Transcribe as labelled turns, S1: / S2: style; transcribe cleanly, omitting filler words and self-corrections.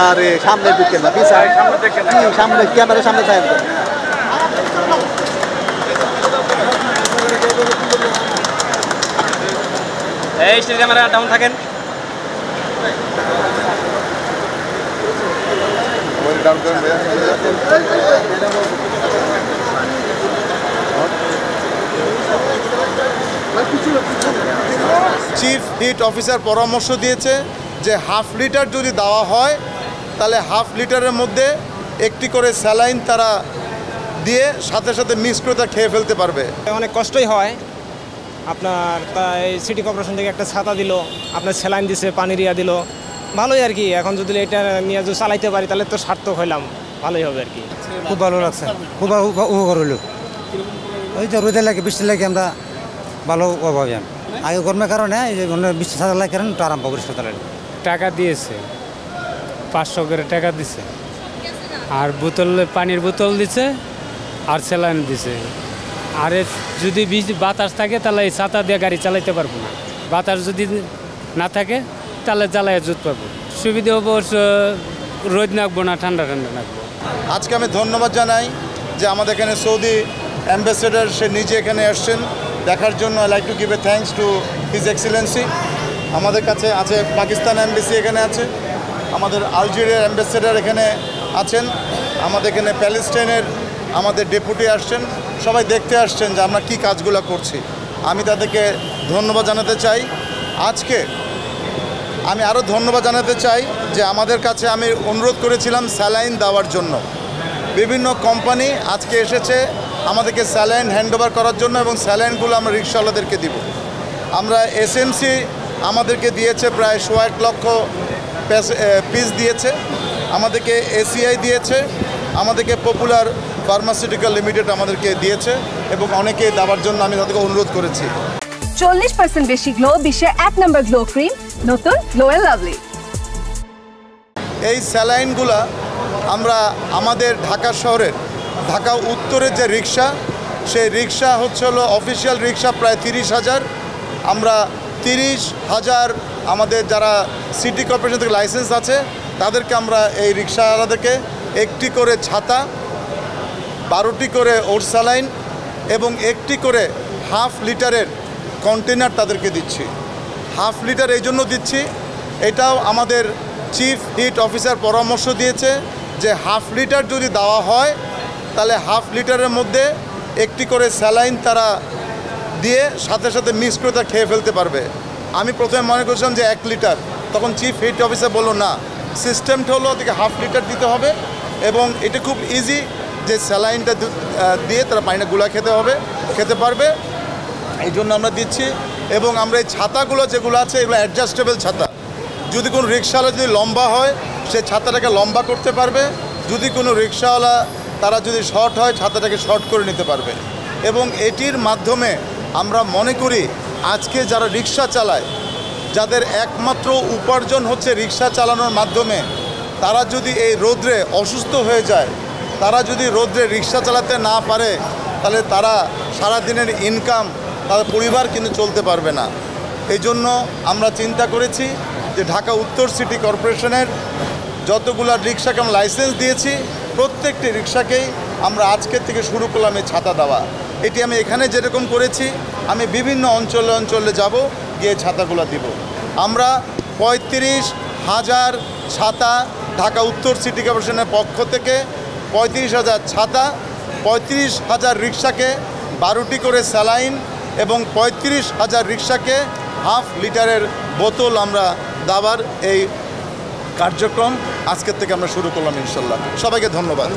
S1: আরে সামনে দিকে না, পিছায় সামনে ক্যামেরার সামনে থাকেন।
S2: এই স্টিল ক্যামেরা ডাউন থাকেন।
S3: চিফ হিট অফিসার পরামর্শ দিয়েছে যে হাফ লিটার যদি দেওয়া হয় তাহলে হাফ লিটারের মধ্যে একটি করে স্যালাইন তারা দিয়ে সাথে সাথে মিক্স করে তা খেয়ে ফেলতে পারবে।
S4: অনেক কষ্টই হয় আপনার, তাই সিটি কর্পোরেশন থেকে একটা ছাতা দিল, আপনার স্যালাইন দিছে, পানিরিয়া দিল, ভালোই আর কি। এখন যদি এটা নিয়ে যদি চালাইতে পারি তাহলে তো সার্থক হইলাম, ভালোই হবে আর কি।
S5: খুব ভালো লাগছে, খুব উপকার হইল। ওই যে রোদে লাগে বৃষ্টি লাগে আমরা ভালো অভাব আগে গরমের কারণে এই যে বৃষ্টি ছাড়া লাগে কারণ একটু আরাম পাবো
S6: টাকা দিয়েছে 500 করে টাকা দিছে, আর পানির বোতল দিছে, আর স্যালাইন দিছে। আর যদি বাতাস থাকে তাহলে এই ছাতা দিয়ে গাড়ি চালাইতে পারবো না, বাতাস যদি না থাকে তাহলে জ্বালায় জুত পাবো। সুবিধা অবশ্য রোদ নাকবো না, ঠান্ডা ঠান্ডা নাকবো।
S3: আজকে আমি ধন্যবাদ জানাই যে আমাদের এখানে সৌদি অ্যাম্বাসেডার সে নিজে এখানে আসছেন দেখার জন্য। I like to give a thanks to his excellency. আমাদের কাছে আছে পাকিস্তান অ্যাম্বাসি এখানে আছে, আমাদের আলজেরিয়ার অ্যাম্বাসেডার এখানে আছেন, আমাদের এখানে প্যালেস্টাইনের আমাদের ডেপুটি আসছেন, সবাই দেখতে আসছেন যে আমরা কী কাজগুলো করছি। আমি তাদেরকে ধন্যবাদ জানাতে চাই। আজকে আমি আরও ধন্যবাদ জানাতে চাই যে আমাদের কাছে আমি অনুরোধ করেছিলাম স্যালাইন দেওয়ার জন্য। বিভিন্ন কোম্পানি আজকে এসেছে আমাদেরকে স্যালাইন হ্যান্ডওভার করার জন্য, এবং স্যালাইনগুলো আমরা রিক্সাওয়ালাদেরকে দিব। আমরা এসএমসি আমাদেরকে দিয়েছে প্রায় 1.5 লক্ষ পিস দিয়েছে, আমাদেরকে এসিআই দিয়েছে, আমাদেরকে পপুলার ফার্মাসিউটিক্যাল লিমিটেড আমাদেরকে দিয়েছে, এবং অনেকে দেওয়ার জন্য আমি তাদেরকে অনুরোধ করেছি।
S7: 40% বেশি গ্লো, বিশ্বের 1 নম্বর গ্লো ক্রিম, নতুন গ্লো এন্ড লাভলি।
S3: এই স্যালাইনগুলা আমরা আমাদের ঢাকা শহরের ঢাকা উত্তরের যে রিক্সা, সেই রিক্সা হচ্ছে হলো অফিসিয়াল রিক্সা প্রায় 30,000। আমরা 30,000 আমাদের যারা সিটি কর্পোরেশন থেকে লাইসেন্স আছে তাদেরকে আমরা এই রিক্সাওয়ালাদেরকে একটি করে ছাতা, 12টি করে ওট স্যালাইন এবং একটি করে হাফ লিটারের কন্টেনার তাদেরকে দিচ্ছি। হাফ লিটার এই জন্য দিচ্ছি, এটাও আমাদের চিফ হিট অফিসার পরামর্শ দিয়েছে যে হাফ লিটার যদি দেওয়া হয় তাহলে হাফ লিটারের মধ্যে একটি করে স্যালাইন তারা দিয়ে সাথে সাথে মিক্স করে তা খেয়ে ফেলতে পারবে। আমি প্রথমে মনে করছিলাম যে 1 লিটার, তখন চিফ হিট অফিসার বললো না, সিস্টেমটা হলো ওদেরকে হাফ লিটার দিতে হবে, এবং এটা খুব ইজি যে স্যালাইনটা দিয়ে তারা পানিটা গুলা খেতে পারবে, এই জন্য আমরা দিচ্ছি। এবং আমরা এই ছাতাগুলো যেগুলো আছে এগুলো অ্যাডজাস্টেবল ছাতা, যদি কোনো রিক্সাওয়ালা যদি লম্বা হয় সে ছাতাটাকে লম্বা করতে পারবে, যদি কোনো রিক্সাওয়ালা তারা যদি শর্ট হয় ছাতাটাকে শর্ট করে নিতে পারবে। এবং এটির মাধ্যমে আমরা মনে করি আজকে যারা রিক্সা চালায়, যাদের একমাত্র উপার্জন হচ্ছে রিক্সা চালানোর মাধ্যমে, তারা যদি এই রোদ্রে অসুস্থ হয়ে যায়, তারা যদি রোদ্রে রিক্সা চালাতে না পারে, তাহলে তারা সারাদিনের ইনকাম তাদের পরিবার কিন্তু চলতে পারবে না। এই জন্য আমরা চিন্তা করেছি যে ঢাকা উত্তর সিটি কর্পোরেশনের যতগুলো রিক্সাকে আমরা লাইসেন্স দিয়েছি প্রত্যেকটি রিক্সাকেই আমরা আজকের থেকে শুরু করলাম এই ছাতা দেওয়া। এটি আমি এখানে যেরকম করেছি আমি বিভিন্ন অঞ্চলে যাব, গিয়ে ছাতাগুলো দিব। আমরা 35,000 ছাতা ঢাকা উত্তর সিটি কর্পোরেশনের পক্ষ থেকে 35,000 ছাতা, 35,000 রিক্সাকে 12টি করে স্যালাইন এবং 35,000 রিক্সাকে হাফ লিটারের বোতল আমরা দেওয়ার এই কার্যক্রম আজকের থেকে আমরা শুরু করলাম ইনশাল্লাহ। সবাইকে ধন্যবাদ।